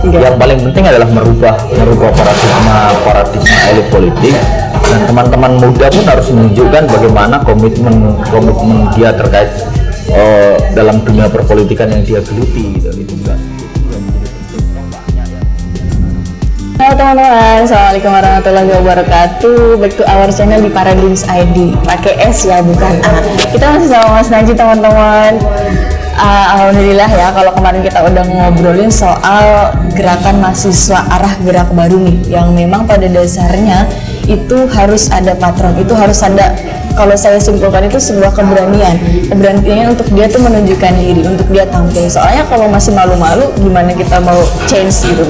Yang paling penting adalah merubah paradigma elit politik, dan teman-teman muda pun harus menunjukkan bagaimana komitmen dia terkait dalam dunia perpolitikan yang dia geluti gitu. Itu juga Halo teman-teman, assalamualaikum warahmatullahi wabarakatuh. Back to our channel di Paradigms ID. Pakai S ya, bukan A. Kita masih sama Mas Najib teman-teman. Alhamdulillah ya, kalau kemarin kita udah ngobrolin soal gerakan mahasiswa arah gerak baru nih, yang memang pada dasarnya itu harus ada patron, itu harus ada, kalau saya simpulkan itu sebuah keberanian untuk dia tuh menunjukkan diri, untuk dia tampil. Soalnya kalau masih malu-malu, gimana kita mau change gitu,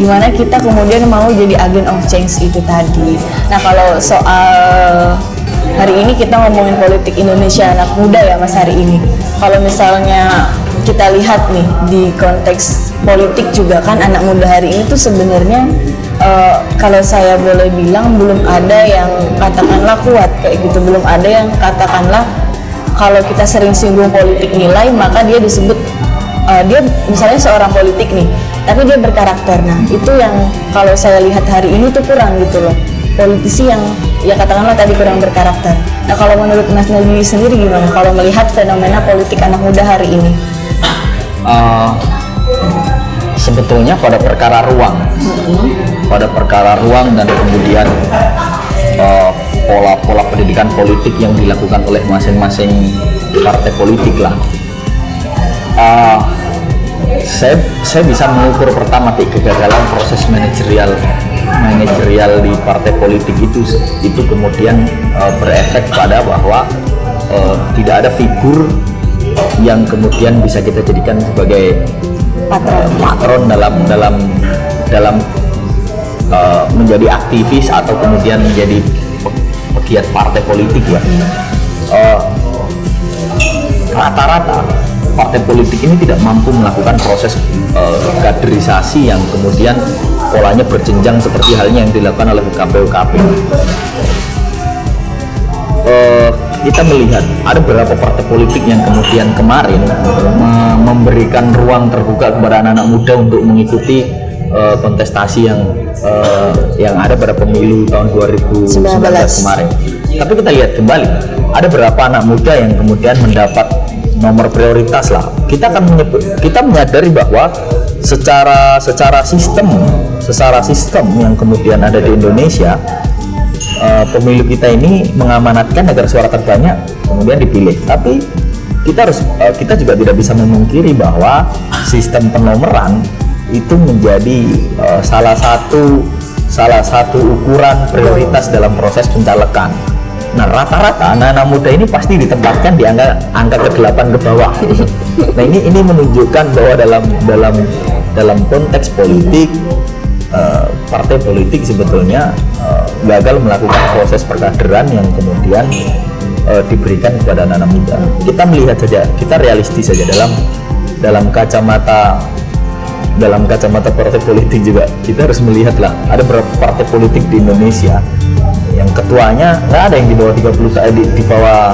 gimana kita kemudian mau jadi agent of change itu tadi. Nah, kalau soal hari ini kita ngomongin politik Indonesia anak muda ya Mas hari ini. Kalau misalnya kita lihat nih di konteks politik juga kan, anak muda hari ini tuh sebenarnya kalau saya boleh bilang belum ada yang katakanlah kuat kayak gitu, belum ada yang katakanlah kalau kita sering singgung politik nilai maka dia disebut dia misalnya seorang politik nih, tapi dia berkarakter. Nah itu yang kalau saya lihat hari ini tuh kurang gitu loh, politisi yang ya katakanlah tadi kurang berkarakter. Nah kalau menurut Mas Najib sendiri gimana kalau melihat fenomena politik anak muda hari ini? Sebetulnya pada perkara ruang dan kemudian pola pendidikan politik yang dilakukan oleh masing-masing partai politik lah. Saya bisa mengukur pertama kegagalan proses manajerial di partai politik itu kemudian berefek pada bahwa tidak ada figur yang kemudian bisa kita jadikan sebagai patron dalam menjadi aktivis atau kemudian menjadi pegiat partai politik ya. Rata-rata partai politik ini tidak mampu melakukan proses kaderisasi yang kemudian polanya berjenjang seperti halnya yang dilakukan oleh KPU. Kita melihat ada beberapa partai politik yang kemudian kemarin memberikan ruang terbuka kepada anak-anak muda untuk mengikuti kontestasi yang ada pada pemilu tahun 2019 kemarin. Tapi kita lihat kembali, ada beberapa anak muda yang kemudian mendapat nomor prioritas lah. Kita menyadari bahwa secara sistem yang kemudian ada di Indonesia, pemilu kita ini mengamanatkan agar suara terbanyak kemudian dipilih. Tapi kita juga tidak bisa memungkiri bahwa sistem penomoran itu menjadi salah satu ukuran prioritas dalam proses pencalekan. Nah, rata-rata anak-anak muda ini pasti ditempatkan di angka ke-8 ke bawah. Nah, ini menunjukkan bahwa dalam konteks politik, partai politik sebetulnya gagal melakukan proses perkaderan yang kemudian diberikan kepada anak-anak muda. Kita melihat saja, kita realistis saja dalam kacamata partai politik juga. Kita harus melihatlah, ada beberapa partai politik di Indonesia yang ketuanya nggak ada yang di bawah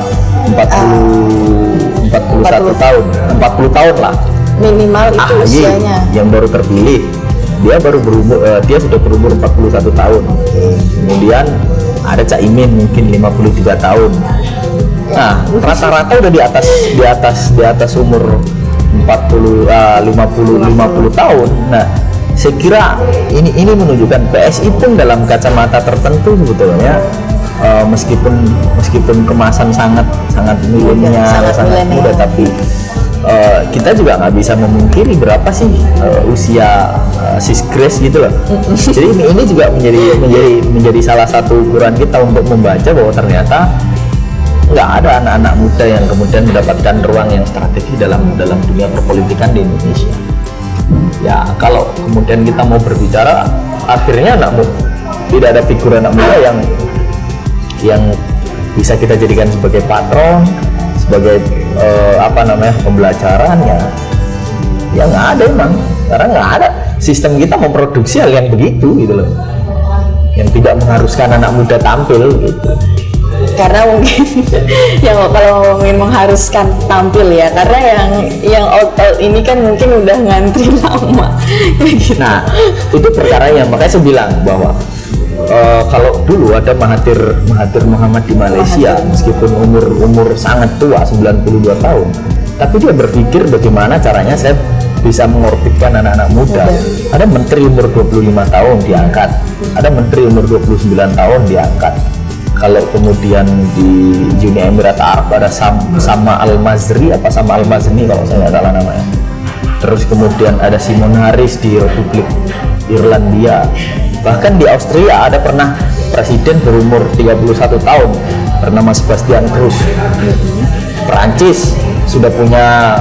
40 tahun, 40 tahun lah Minimal itu usianya. Yang baru terpilih dia sudah berumur 41 tahun. Kemudian ada Caimin mungkin 53 tahun. Nah, rata-rata udah di atas umur 50 tahun. Nah, saya kira ini menunjukkan PSI pun dalam kacamata tertentu sebetulnya meskipun kemasan sangat milenial, sangat muda, tapi kita juga nggak bisa memungkiri berapa sih usia sis Grace gitu loh. Jadi ini juga menjadi salah satu ukuran kita untuk membaca bahwa ternyata nggak ada anak-anak muda yang kemudian mendapatkan ruang yang strategis dalam dunia perpolitikan di Indonesia. Ya, kalau kemudian kita mau berbicara, akhirnya tidak ada figur anak muda yang bisa kita jadikan sebagai patron, sebagai pembelajaran ya nggak ada emang, karena nggak ada sistem kita memproduksi hal yang begitu gitu loh, yang tidak mengharuskan anak muda tampil gitu. karena mungkin yang kalau ngomongin mengharuskan tampil ya, karena yang old ini kan mungkin udah ngantri lama gitu. Nah, itu perkara yang makanya saya bilang bahwa kalau dulu ada Mahathir Muhammad di Malaysia, meskipun umur sangat tua 92 tahun, tapi dia berpikir bagaimana caranya saya bisa mengorbitkan anak-anak muda. Ada menteri umur 25 tahun diangkat, ada menteri umur 29 tahun diangkat. Kalau kemudian di Uni Emirat Arab ada Sama Al-Mazri kalau saya nggak salah namanya. Terus kemudian ada Simon Harris di Republik Irlandia. Bahkan di Austria ada pernah presiden berumur 31 tahun bernama Sebastian Kurz. Perancis sudah punya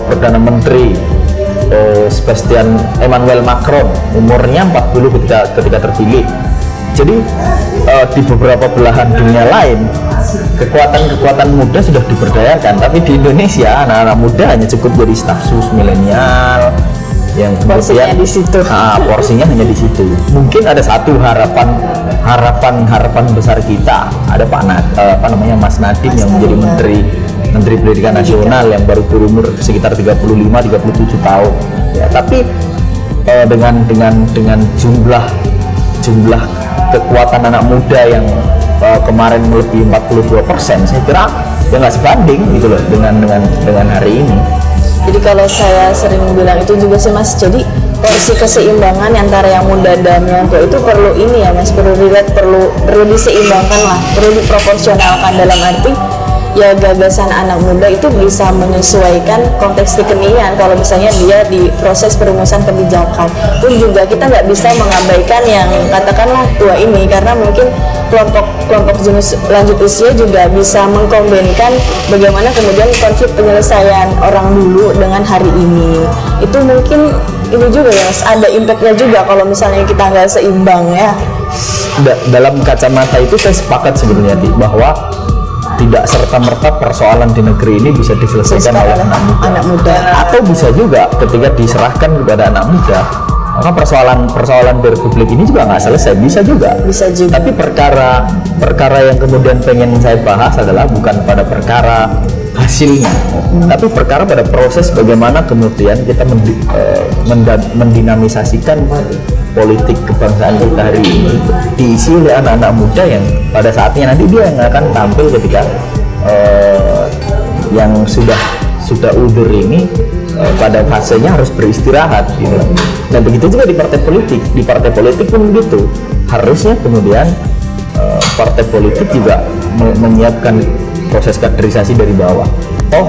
Perdana Menteri Sebastian Emmanuel Macron, umurnya 40 ketika terpilih. Jadi di beberapa belahan dunia lain kekuatan muda sudah diberdayakan, tapi di Indonesia anak-anak muda hanya cukup jadi staf sus milenial yang porsinya di situ. Porsinya hanya di situ. Mungkin ada satu harapan besar kita, ada Mas Nadiem yang menjadi Menteri Pendidikan Nasional yang baru berumur sekitar 35-37 tahun. Ya, tapi dengan jumlah kekuatan anak muda yang kemarin melebihi 42%, saya kira ya nggak sebanding gitu loh dengan hari ini. Jadi kalau saya sering bilang itu juga sih Mas, jadi porsi keseimbangan antara yang muda dan yang tua itu perlu ini ya Mas, perlu diseimbangkan lah, perlu diproporsionalkan, dalam arti ya gagasan anak muda itu bisa menyesuaikan konteks kekinian. Kalau misalnya dia di proses perumusan kebijakan pun juga kita nggak bisa mengabaikan yang katakanlah tua ini, karena mungkin kelompok jenis lanjut usia juga bisa mengkombinkan bagaimana kemudian konflik penyelesaian orang dulu dengan hari ini. Itu mungkin ini juga ya Mas, ada impactnya juga kalau misalnya kita nggak seimbang ya. Dalam kacamata itu saya sepakat sebenarnya bahwa tidak serta-merta persoalan di negeri ini bisa diselesaikan oleh anak muda. Atau bisa juga ketika diserahkan kepada anak muda, maka persoalan di Republik ini juga nggak selesai. Bisa juga. Tapi perkara yang kemudian pengen saya bahas adalah bukan pada perkara hasilnya, tapi perkara pada proses bagaimana kemudian kita mendinamisasikan politik kebangsaan kita hari ini diisi oleh anak-anak muda yang pada saatnya nanti dia yang akan tampil ketika yang sudah udur ini pada fasenya harus beristirahat gitu. Dan begitu juga di partai politik pun begitu. Harusnya kemudian partai politik juga menyiapkan proses kaderisasi dari bawah.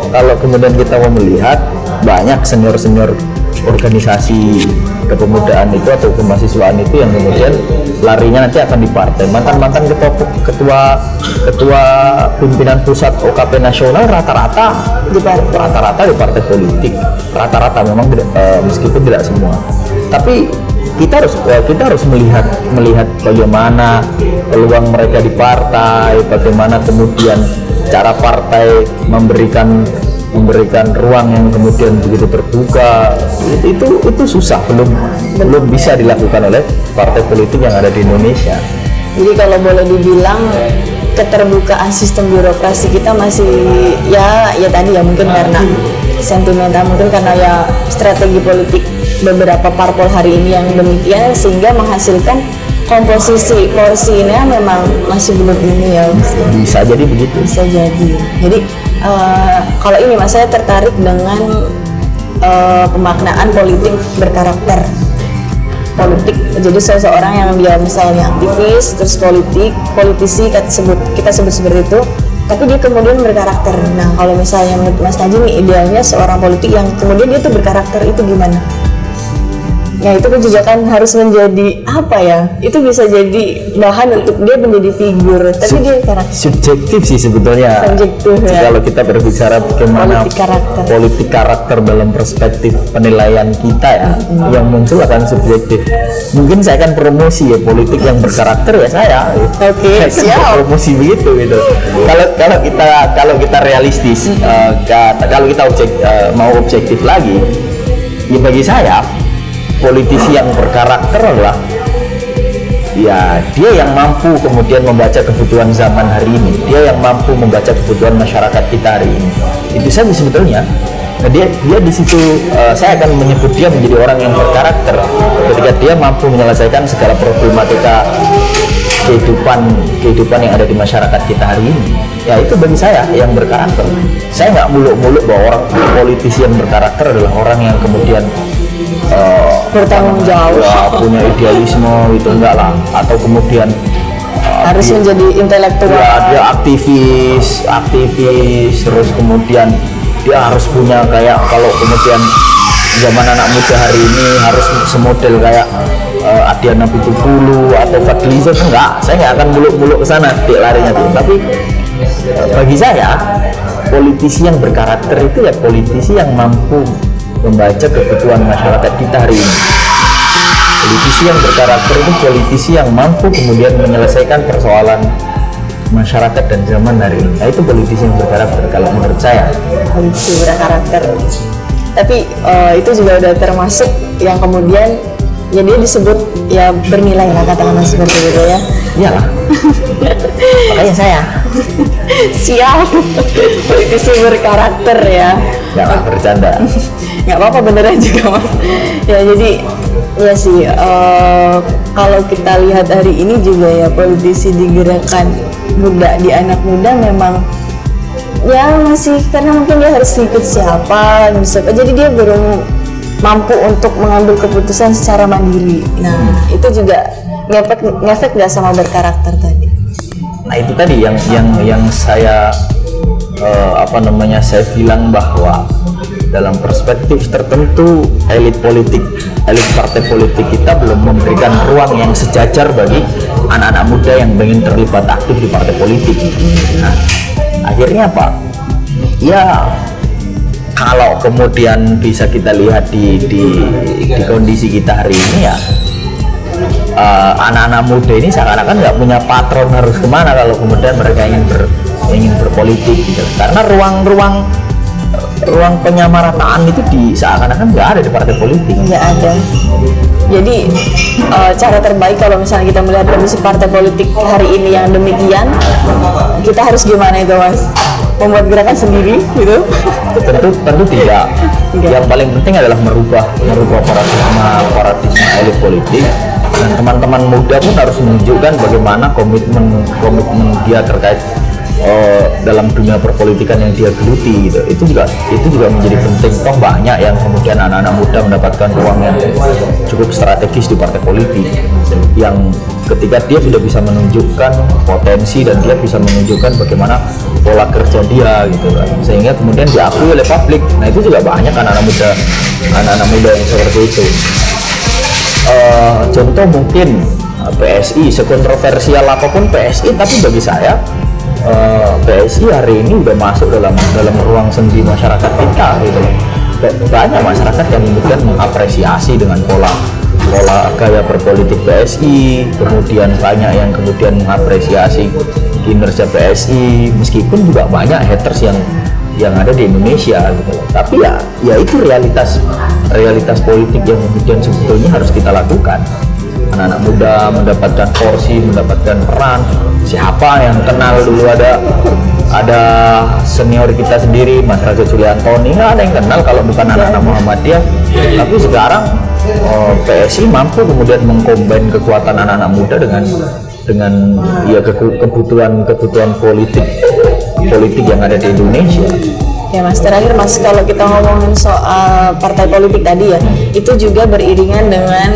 Kalau kemudian kita mau melihat banyak senior organisasi kepemudaan itu atau kemahasiswaan itu yang kemudian larinya nanti akan di partai. Mantan ketua pimpinan pusat OKP nasional rata-rata di partai politik. Rata-rata memang meskipun tidak semua. Tapi kita harus melihat bagaimana peluang mereka di partai, bagaimana kemudian cara partai memberikan ruang yang kemudian begitu terbuka. Itu susah, belum bisa dilakukan oleh partai politik yang ada di Indonesia. Jadi kalau boleh dibilang keterbukaan sistem birokrasi kita masih ya tadi ya mungkin karena sentimental, mungkin karena ya strategi politik beberapa parpol hari ini yang demikian, sehingga menghasilkan komposisi porsinya memang masih belum ini ya. Bisa jadi begitu. Bisa jadi. Jadi kalau ini Mas, saya tertarik dengan pemaknaan politik berkarakter. Politik jadi seseorang yang dia misalnya aktivis, terus politisi kita sebut seperti itu, tapi dia kemudian berkarakter. Nah, kalau misalnya menurut Mas Najib nih, idealnya seorang politik yang kemudian dia tuh berkarakter itu gimana? Ya itu juga kan harus menjadi apa ya? Itu bisa jadi bahan untuk dia menjadi figur, tapi dia karakter. Subjektif sih sebetulnya. Subjektif ya. Kalau kita berbicara bagaimana politik karakter dalam perspektif penilaian kita ya, yang muncul akan subjektif. Mungkin saya akan promosi ya politik yang berkarakter ya saya. Oke, siap. Promosi begitu gitu. Kalau kita realistis, kalau kita mau objektif lagi, ya bagi saya politisi yang berkarakter adalah ya dia yang mampu kemudian membaca kebutuhan zaman hari ini, dia yang mampu membaca kebutuhan masyarakat kita hari ini. Itu saja sebetulnya. Nah, dia di situ saya akan menyebut dia menjadi orang yang berkarakter ketika dia mampu menyelesaikan segala problematika kehidupan yang ada di masyarakat kita hari ini. Ya itu bagi saya yang berkarakter. Saya nggak muluk-muluk bahwa orang politisi yang berkarakter adalah orang yang kemudian bertanggung jawab, ya, punya idealisme, itu enggak lah, atau kemudian harus menjadi intelektual. Ya, dia aktivis, terus kemudian dia harus punya kayak, kalau kemudian zaman anak muda hari ini harus semodel kayak Adiana Pitupulu atau Fadliza, enggak, saya nggak akan muluk-muluk ke sana larinya tuh. Tapi bagi saya politisi yang berkarakter itu ya politisi yang mampu membaca kebutuhan masyarakat kita hari ini. Politisi yang berkarakter itu politisi yang mampu kemudian menyelesaikan persoalan masyarakat dan zaman hari ini. Nah, itu politisi yang berkarakter kalau menurut saya. Politisi berkarakter. Tapi itu juga udah termasuk yang kemudian ya dia disebut ya bernilai lah, katakanlah seperti itu ya. Iyalah. Makanya saya siap politisi berkarakter ya. Jangan bercanda. Nggak apa-apa, beneran juga mas. Ya jadi ya sih kalau kita lihat hari ini juga ya politisi di gerakan muda, di anak muda memang ya masih, karena mungkin dia harus ikut siapa, jadi dia belum mampu untuk mengambil keputusan secara mandiri. Nah itu juga ngefek nggak sama berkarakter tadi. Nah itu tadi yang saya saya bilang bahwa dalam perspektif tertentu elit partai politik kita belum memberikan ruang yang sejajar bagi anak-anak muda yang ingin terlibat aktif di partai politik. Nah, akhirnya apa? Ya kalau kemudian bisa kita lihat di kondisi kita hari ini ya, anak-anak muda ini seakan-akan nggak punya patron harus kemana kalau kemudian mereka ingin berpolitik gitu. Karena ruang penyamarataan itu seakan-akan nggak ada di partai politik. Nggak ada. Jadi cara terbaik kalau misalnya kita melihat kondisi partai politik hari ini yang demikian, kita harus gimana itu mas? Membuat gerakan sendiri gitu? Tentu tidak. Yang paling penting adalah merubah paradigma elit politik, dan teman-teman muda pun harus menunjukkan bagaimana komitmen dia terkait dalam dunia perpolitikan yang dia geluti gitu. Itu juga menjadi penting. Toh banyak yang kemudian anak-anak muda mendapatkan ruang yang cukup strategis di partai politik, yang ketika dia sudah bisa menunjukkan potensi dan dia bisa menunjukkan bagaimana pola kerja dia gitu kan, sehingga kemudian diakui oleh publik. Nah itu juga banyak anak-anak muda yang seperti itu. Contoh mungkin PSI, sekontroversial apapun PSI, tapi bagi saya PSI hari ini udah masuk dalam ruang sendi masyarakat kita gitu. Banyak masyarakat yang kemudian mengapresiasi dengan pola gaya berpolitik PSI, kemudian banyak yang kemudian mengapresiasi kinerja PSI, meskipun juga banyak haters yang ada di Indonesia gitu. Tapi ya itu realitas politik yang kemudian sebetulnya harus kita lakukan. Anak-anak muda mendapatkan porsi, mendapatkan peran. Siapa yang kenal dulu, ada senior kita sendiri Mas Raja Suliantoni, nggak ada yang kenal kalau bukan anak-anak Muhammadiyah. Tapi sekarang PSI mampu kemudian mengcombine kekuatan anak-anak muda dengan ya kebutuhan politik yang ada di Indonesia. Ya mas, terakhir mas, kalau kita ngomongin soal partai politik tadi ya, itu juga beriringan dengan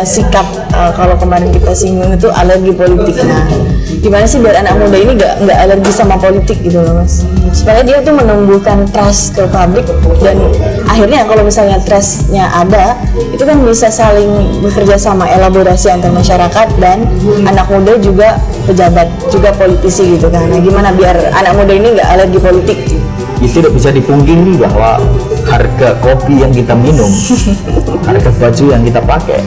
sikap kalau kemarin kita singgung itu alergi politik. Nah, gimana sih biar anak muda ini nggak alergi sama politik gitu loh mas, supaya dia tuh menumbuhkan trust ke publik, dan akhirnya kalau misalnya trustnya ada, itu kan bisa saling bekerja sama, elaborasi antar masyarakat dan anak muda juga pejabat juga politisi gitu kan. Nah, gimana biar anak muda ini nggak alergi politik? Itu tidak bisa dipungkiri bahwa harga kopi yang kita minum, harga baju yang kita pakai,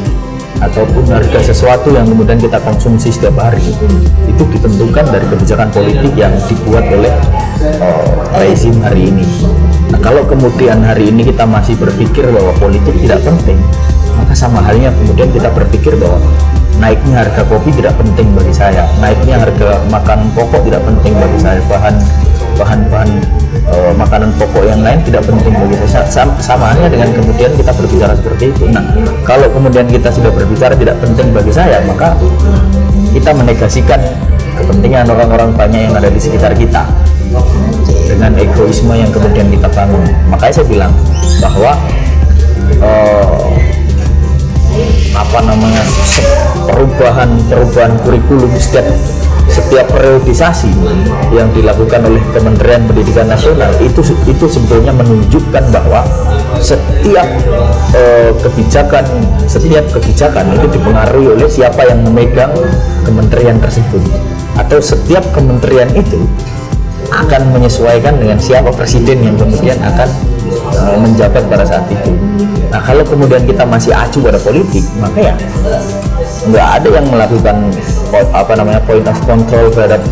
ataupun harga sesuatu yang kemudian kita konsumsi setiap hari, itu ditentukan dari kebijakan politik yang dibuat oleh rezim hari ini. Nah, kalau kemudian hari ini kita masih berpikir bahwa politik tidak penting, maka sama halnya kemudian kita berpikir bahwa naiknya harga kopi tidak penting bagi saya, naiknya harga makanan pokok tidak penting bagi saya, bahan-bahan makanan pokok yang lain tidak penting bagi saya. Sama halnya dengan kemudian kita berbicara seperti itu. Nah, kalau kemudian kita sudah berbicara tidak penting bagi saya, maka kita menegasikan kepentingan orang-orang banyak yang ada di sekitar kita dengan egoisme yang kemudian kita bangun. Makanya saya bilang bahwa perubahan kurikulum setiap periodisasi yang dilakukan oleh Kementerian Pendidikan Nasional itu sebetulnya menunjukkan bahwa setiap kebijakan itu dipengaruhi oleh siapa yang memegang kementerian tersebut, atau setiap kementerian itu akan menyesuaikan dengan siapa presiden yang kemudian akan menjabat pada saat itu. Nah, kalau kemudian kita masih acuh pada politik, maka ya nggak ada yang melakukan point of control terhadap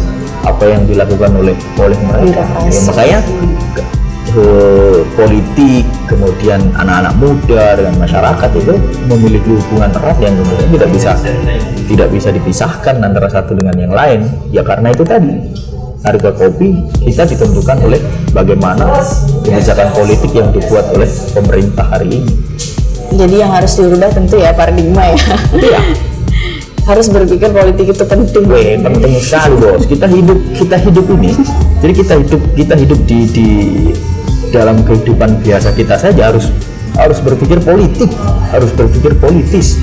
apa yang dilakukan oleh mereka. Ya, makanya politik, kemudian anak-anak muda dengan masyarakat itu memiliki hubungan erat yang kemudian tidak bisa dipisahkan antara satu dengan yang lain. Ya karena itu tadi, harga kopi kita ditentukan oleh bagaimana kebijakan politik yang dibuat oleh pemerintah hari ini. Jadi yang harus dirubah tentu ya paradigma ya. Iya. Harus berpikir politik itu penting. Penting sekali, Bos. Kita hidup ini. Jadi kita hidup di dalam kehidupan biasa kita saja harus berpikir politik, harus berpikir politis.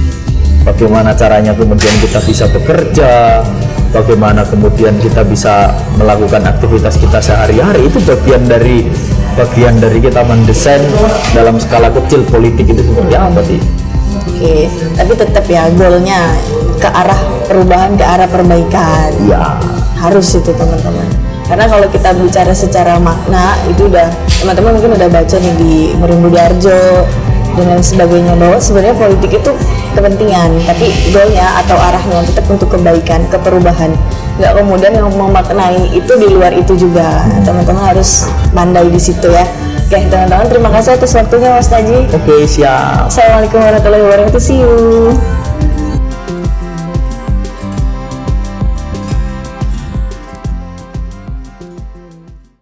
Bagaimana caranya kemudian kita bisa bekerja, bagaimana kemudian kita bisa melakukan aktivitas kita sehari-hari, itu bagian dari kita mendesain dalam skala kecil politik itu seperti apa sih. Oke, tapi tetap ya goalnya ke arah perubahan, ke arah perbaikan. Ya, harus itu teman-teman. Karena kalau kita bicara secara makna, itu udah teman-teman mungkin udah baca nih di Meriam Budiarjo dan lain sebagainya, bahwa sebenarnya politik itu kepentingan, tapi goalnya atau arahnya tetap untuk kebaikan, keperubahan. Nggak kemudian yang memaknai itu di luar itu juga. Teman-teman harus pandai di situ ya. Oke teman-teman, terima kasih atas waktunya Mas Taji. Oke, siap. Assalamualaikum warahmatullahi wabarakatuh. See you.